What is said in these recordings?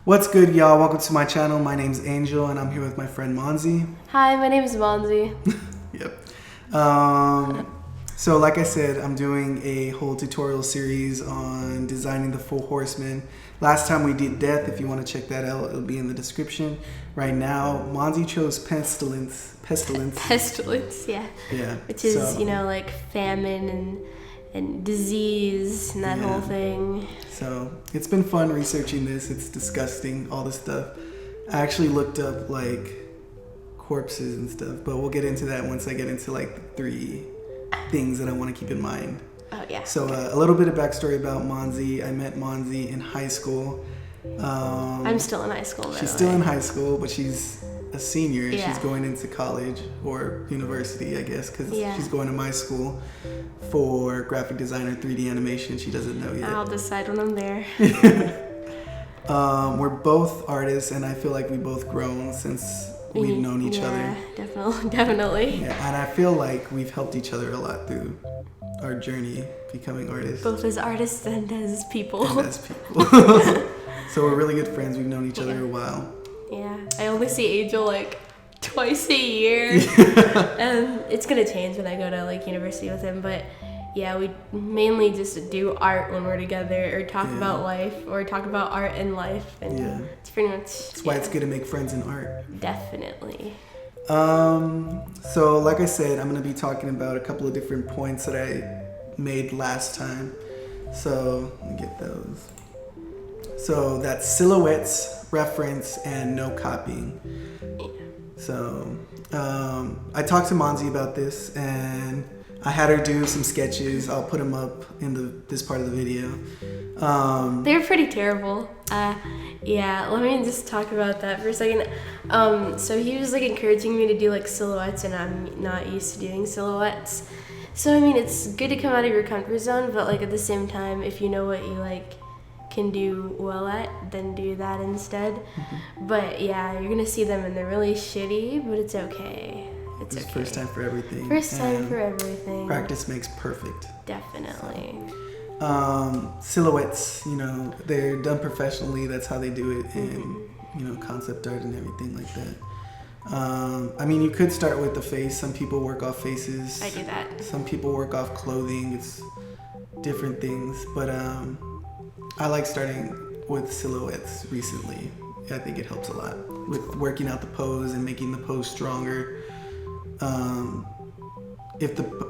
What's good, y'all? Welcome to my channel. My name's Angel, and I'm here with my friend Monzi. Hi, my name is Monzi. Yep. So like I said, I'm doing a whole tutorial series on designing the Four Horsemen. Last time we did Death. If you want to check that out, it'll be in the description. Right now, Monzi chose Pestilence. Pestilence, yeah. Yeah. Which is, like famine and disease and that whole thing. So it's been fun researching this. It's disgusting, all this stuff. I actually looked up like corpses and stuff, but we'll get into that once I get into like the 3 things that I want to keep in mind. Oh yeah. So a little bit of backstory about Monzi. I met Monzi in high school. I'm still in high school. She's still in high school, but she's a senior. Yeah. She's going into college or university, I guess, because she's going to my school for graphic design or 3D animation. She doesn't know yet. I'll decide when I'm there. We're both artists, and I feel like we both grown since we've known each other. Definitely. Yeah, and I feel like we've helped each other a lot through our journey becoming artists. Both as artists and as people. So we're really good friends. We've known each other a while. Yeah, I only see Angel like twice a year, and it's gonna change when I go to like university with him. But yeah, we mainly just do art when we're together, or talk about life, or talk about art and life, and it's pretty much. That's why it's good to make friends in art. Definitely. So like I said, I'm gonna be talking about a couple of different points that I made last time. So let me get those. So that's silhouettes, reference, and no copying. So I talked to Monzi about this, and I had her do some sketches. I'll put them up in this part of the video. They're pretty terrible. Yeah, let me just talk about that for a second. So he was like encouraging me to do like silhouettes, and I'm not used to doing silhouettes. So I mean, it's good to come out of your comfort zone, but like at the same time, if you know what you like can do well at, then do that instead. But yeah, you're gonna see them and they're really shitty, but it's okay. It's okay. First time for everything. First time for everything. Practice makes perfect. Definitely. So, silhouettes, they're done professionally. That's how they do it in, concept art and everything like that. I mean, you could start with the face. Some people work off faces. I do that. Some people work off clothing. It's different things. But I like starting with silhouettes recently. I think it helps a lot with working out the pose and making the pose stronger.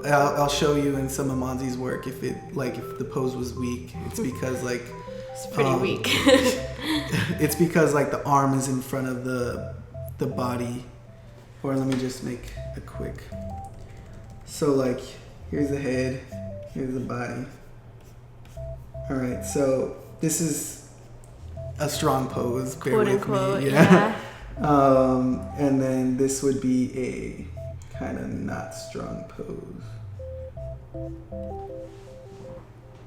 I'll show you in some of Monzi's work if the pose was weak, it's because it's pretty weak. It's because like the arm is in front of the body. Or let me just make a quick. So like here's the head, here's the body. All right, so this is a strong pose, bear quote with unquote, me. yeah. And then this would be a kind of not strong pose.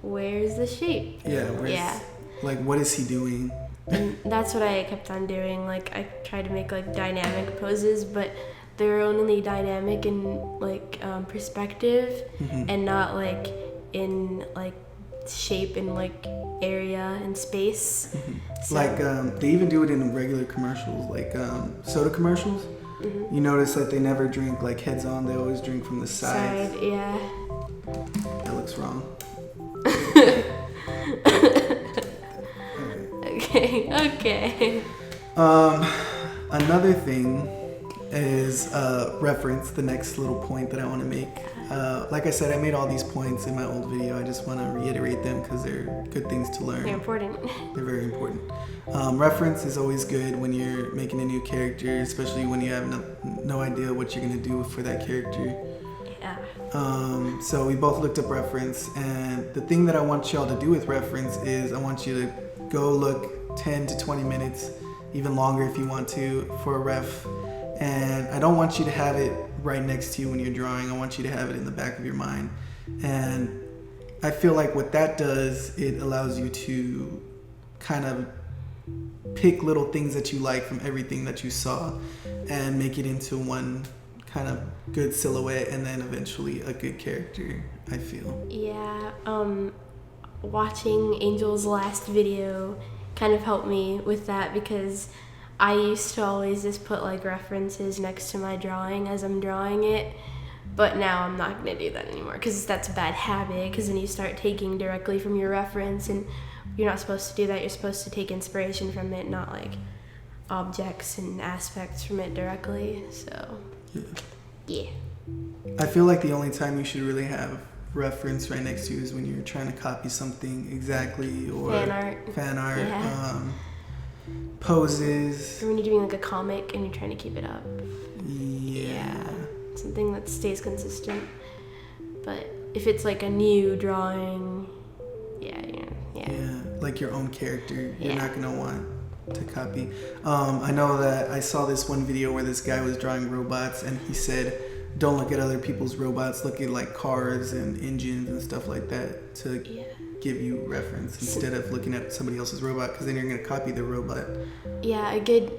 Where's the shape? Yeah. Like, what is he doing? And that's what I kept on doing. Like, I tried to make like dynamic poses, but they're only dynamic in like perspective, and not like in like shape and like area and space. So, like they even do it in regular commercials, like soda commercials. You notice that they never drink like heads on, they always drink from the side. Yeah. That looks wrong. Okay. Another thing is reference, the next little point that I want to make. Like I said, I made all these points in my old video. I just want to reiterate them because they're good things to learn. They're important. They're very important. Reference is always good when you're making a new character, especially when you have no idea what you're going to do for that character. Yeah. So we both looked up reference, and the thing that I want y'all to do with reference is I want you to go look 10 to 20 minutes, even longer if you want to, for a ref. And I don't want you to have it right next to you when you're drawing. I want you to have it in the back of your mind. And I feel like what that does, it allows you to kind of pick little things that you like from everything that you saw and make it into one kind of good silhouette and then eventually a good character, I feel. Yeah. Watching Angel's last video, kind of helped me with that, because I used to always just put like references next to my drawing as I'm drawing it, but now I'm not going to do that anymore, because that's a bad habit, because then you start taking directly from your reference, and you're not supposed to do that. You're supposed to take inspiration from it, not like objects and aspects from it directly. So yeah. I feel like the only time you should really have reference right next to you is when you're trying to copy something exactly, or fan art, Yeah. Poses, Or when you're doing like a comic and you're trying to keep it up. yeah. Something that stays consistent. But if it's like a new drawing, yeah. Like your own character, you're Yeah. not gonna want to copy. I know that I saw this one video where this guy was drawing robots, and he said, don't look at other people's robots, look at like cars and engines and stuff like that to give you reference, instead of looking at somebody else's robot, because then you're gonna copy the robot. Yeah, a good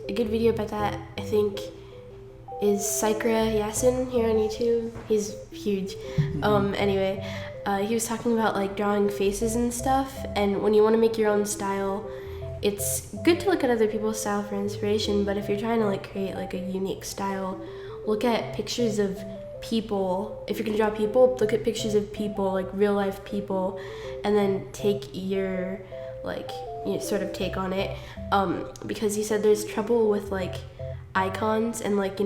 video about that, I think, is Saikra Yasin here on YouTube. He's huge. Anyway, he was talking about like drawing faces and stuff, and when you want to make your own style, it's good to look at other people's style for inspiration, but if you're trying to like create like a unique style, look at pictures of people. If you're gonna draw people, look at pictures of people, like real life people, and then take your like sort of take on it, because he said there's trouble with like icons, and like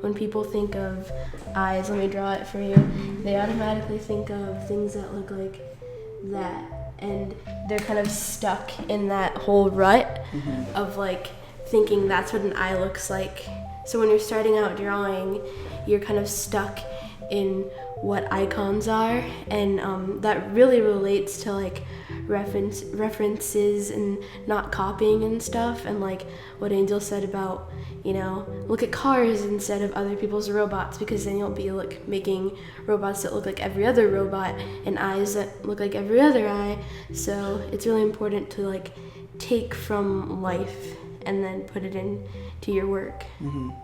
when people think of eyes, let me draw it for you, they automatically think of things that look like that, and they're kind of stuck in that whole rut of like thinking that's what an eye looks like. So when you're starting out drawing, you're kind of stuck in what icons are, and that really relates to like references and not copying and stuff, and like what Angel said about look at cars instead of other people's robots, because then you'll be like making robots that look like every other robot and eyes that look like every other eye. So it's really important to like take from life and then put it into your work.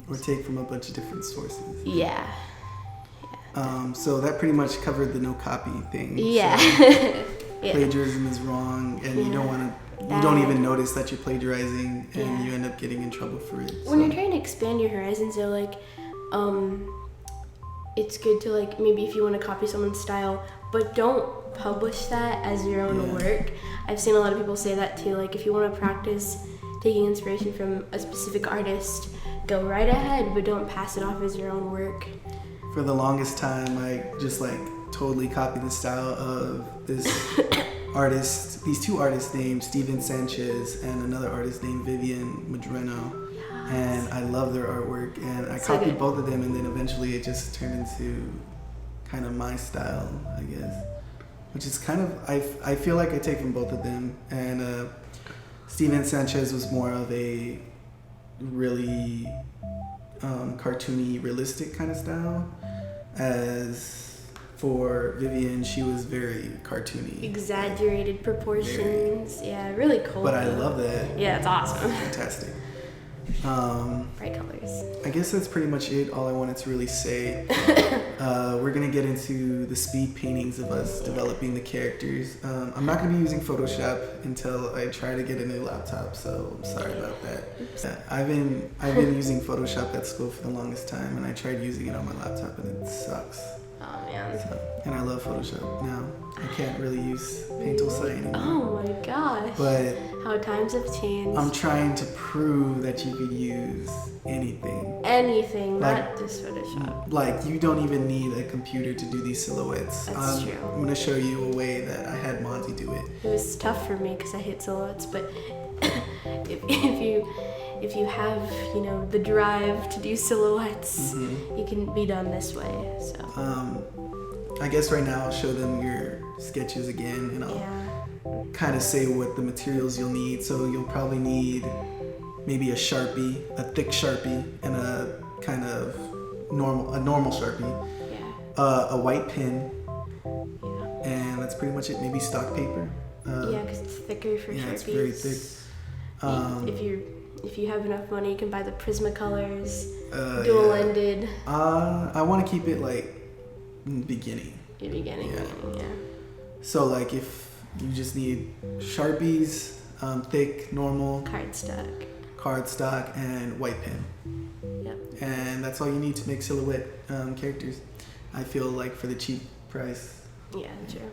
Or take from a bunch of different sources. Yeah. So that pretty much covered the no copy thing. Yeah. So plagiarism is wrong, and you don't want to. You don't even notice that you're plagiarizing, and you end up getting in trouble for it. When you're trying to expand your horizons, though, like, it's good to like maybe if you want to copy someone's style, but don't publish that as your own work. I've seen a lot of people say that too. Like, if you want to practice taking inspiration from a specific artist, go right ahead, but don't pass it off as your own work. For the longest time, I just like totally copied the style of this artist, these two artists named Steven Sanchez and another artist named Vivian Madreno. And I love their artwork, and I copied both of them, and then eventually it just turned into kind of my style, I guess. Which is kind of, I feel like I take from both of them. And Steven Sanchez was more of a really cartoony, realistic kind of style. As for Vivian, she was very cartoony. Exaggerated proportions. Really cool. But I love that. Yeah, it's awesome. Fantastic. Bright colors. I guess that's pretty much it, all I wanted to really say. We're going to get into the speed paintings of us developing the characters. I'm not going to be using Photoshop until I try to get a new laptop, so I'm sorry about that. I've been using Photoshop at school for the longest time, and I tried using it on my laptop, and it sucks. Oh, man. And I love Photoshop now. I can't really use Paint Tool Sight anymore. Oh, my gosh. But how times have changed. I'm trying to prove that you could use anything. Anything, like, not just Photoshop. Like, you don't even need a computer to do these silhouettes. That's true. I'm going to show you a way that I had Monty do it. It was tough for me because I hate silhouettes, but if you have, the drive to do silhouettes, you can be done this way. So. I guess right now I'll show them your sketches again, and I'll kind of say what the materials you'll need. So you'll probably need maybe a Sharpie, a thick Sharpie, and a kind of normal Sharpie. A white pen. And that's pretty much it. Maybe stock paper. Because it's thicker for Sharpies. Yeah, it's very thick. If you have enough money, you can buy the Prismacolors, dual-ended. I want to keep it like beginning. Yeah. So like if you just need Sharpies, thick, normal, cardstock, and white pen. Yep. And that's all you need to make silhouette characters. I feel like for the cheap price. Yeah, true.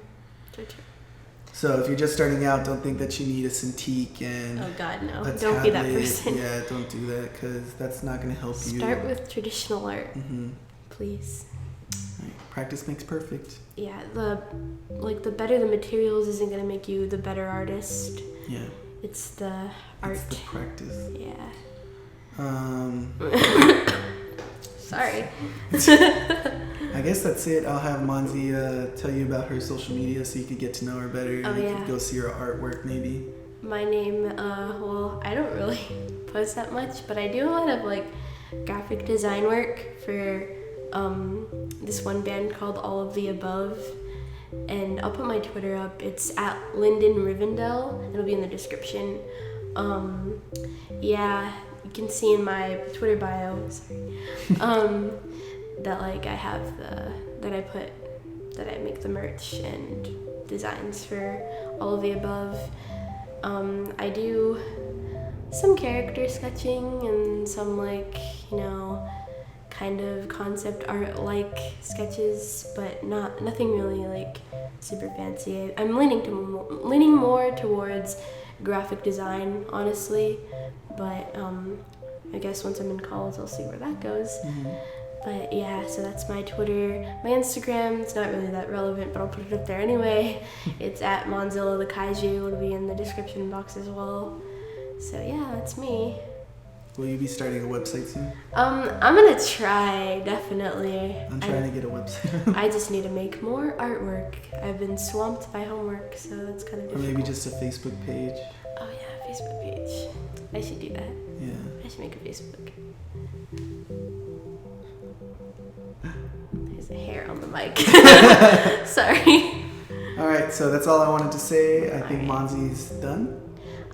So if you're just starting out, don't think that you need a Cintiq and oh God, no! a Don't tablet. be that person. Yeah, don't do that because that's not going to help you. Start with traditional art, Mm-hmm. please. Right. Practice makes perfect. Yeah, the better the materials isn't gonna make you the better artist. Yeah. It's the art. It's the practice. Yeah. Sorry. I guess that's it. I'll have Monzi tell you about her social media so you could get to know her better. Oh, you yeah. could go see her artwork maybe. My name, well, I don't really post that much, but I do a lot of like graphic design work for this one band called All of the Above. And I'll put my Twitter up. It's at Lyndon Rivendell. It'll be in the description. Yeah, you can see in my Twitter bio, that like I have that I make the merch and designs for All of the Above. I do some character sketching and some like, kind of concept art like sketches, but nothing really like super fancy. I'm leaning more towards graphic design, honestly, but I guess once I'm in college I'll see where that goes. Mm-hmm. But yeah, so that's my Twitter. My Instagram, it's not really that relevant, but I'll put it up there anyway. It's at Monzilla the Kaiju. It'll be in the description box as well. So yeah, that's me. Will you be starting a website soon? I'm gonna try, definitely. I'm trying to get a website. I just need to make more artwork. I've been swamped by homework, so that's kind of difficult. Or maybe just a Facebook page. Oh yeah, Facebook page. I should do that. Yeah. I should make a Facebook. There's a hair on the mic. Sorry. All right, so that's all I wanted to say. I think Monzi's done.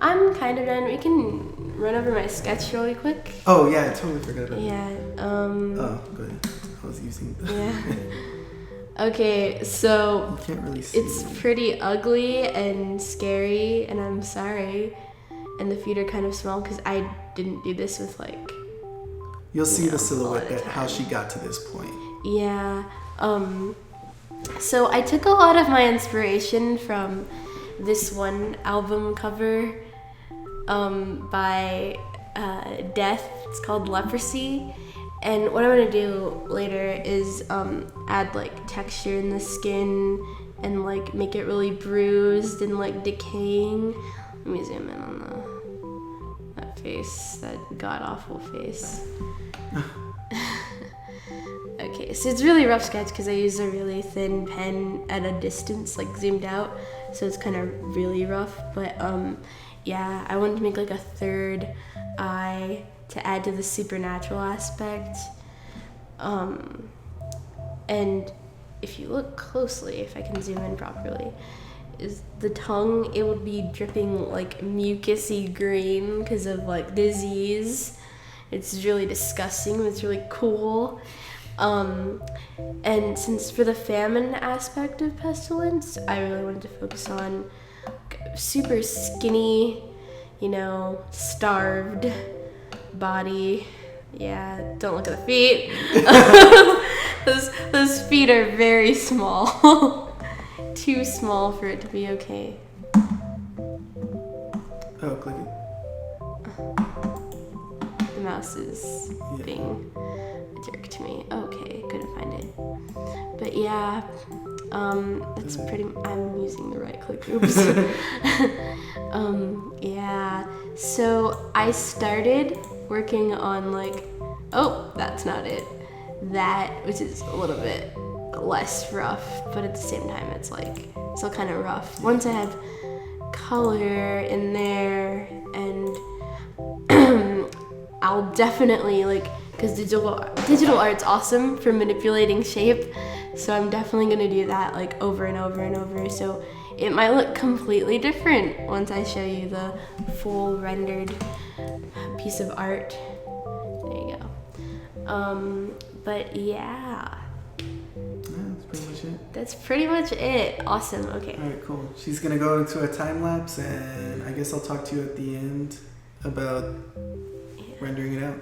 I'm kind of done. We can run over my sketch really quick. Oh yeah, I totally forgot about that. Yeah. Oh, go ahead. I was using. Yeah. Okay, so you can't really see. it's pretty ugly and scary, and I'm sorry. And the feet are kind of small because I didn't do this with like. You'll see the a silhouette lot of that how time. she got to this point. Yeah. So I took a lot of my inspiration from this one album cover by Death. It's called Leprosy. And what I'm gonna do later is add like texture in the skin and like make it really bruised and like decaying. Let me zoom in on that face, that god awful face. Okay, so it's really rough sketch because I use a really thin pen at a distance, like zoomed out, so it's kind of really rough. But yeah, I wanted to make like a third eye to add to the supernatural aspect. And if you look closely, if I can zoom in properly, is the tongue, it would be dripping like mucusy green because of like disease. It's really disgusting, but it's really cool. And since for the famine aspect of Pestilence, I really wanted to focus on super skinny, starved body. Yeah, don't look at the feet. Those feet are very small. Too small for it to be okay. Oh, click it. The mouse is being a jerk to me. Okay, couldn't find it. But yeah, that's pretty. I'm using the right click. Oops. Yeah. So I started working on that's not it. That, which is a little bit less rough, but at the same time, it's like still kind of rough. Once I have color in there, and I'll definitely because digital art's awesome for manipulating shape, so I'm definitely gonna do that over and over and over. So it might look completely different once I show you the full rendered piece of art. There you go. But yeah. That's pretty much it. that's pretty much it. Awesome. Okay. All right, cool. She's gonna go into a time lapse, and I guess I'll talk to you at the end about rendering it out.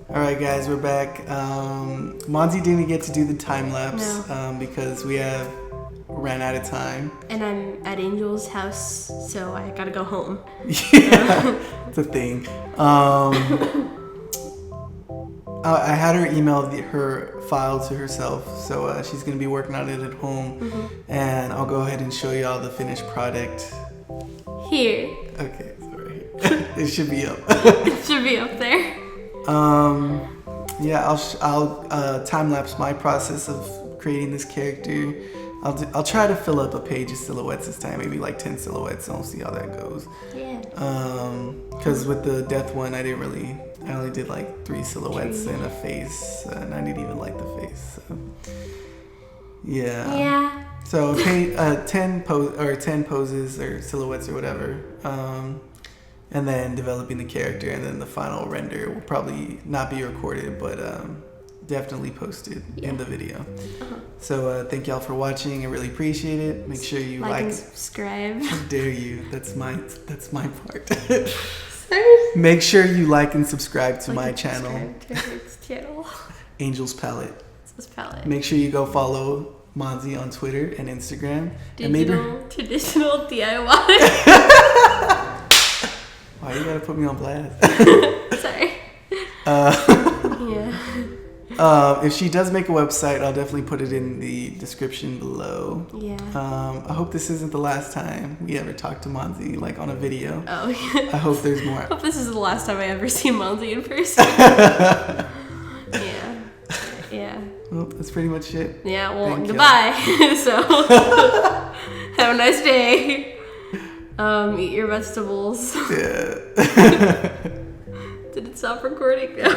All right, guys, we're back. Monty didn't get to do the time lapse because we ran out of time. And I'm at Angel's house, so I gotta go home. Yeah, it's a thing. I had her email her file to herself, so she's gonna be working on it at home, and I'll go ahead and show you all the finished product. Here. Okay, it's right here. It should be up. It should be up there. Yeah, I'll time lapse my process of creating this character. I'll try to fill up a page of silhouettes this time, maybe like 10 silhouettes. I'll see how that goes. Yeah. Because with the death one, I didn't really I only did like 3 silhouettes and a face, and I didn't even like the face. So. Yeah. Yeah. So 10 poses or silhouettes or whatever, and then developing the character, and then the final render will probably not be recorded, but definitely posted in the video. So thank y'all for watching. I really appreciate it. Make sure you like and subscribe. How dare you? That's my part. Sorry. Make sure you like and subscribe to my channel. Subscribe to his channel. Angel's Palette. It's Palette. Make sure you go follow Monzi on Twitter and Instagram. Traditional DIY. Why you gotta put me on blast? Sorry. Yeah. If she does make a website, I'll definitely put it in the description below. Yeah. I hope this isn't the last time we ever talk to Monzi, like on a video. Oh, yeah. I hope there's more. I hope this is the last time I ever see Monzi in person. Yeah. Yeah. Well, that's pretty much it. Yeah, well, Thank goodbye. So, have a nice day. Eat your vegetables. Yeah. Did it stop recording now?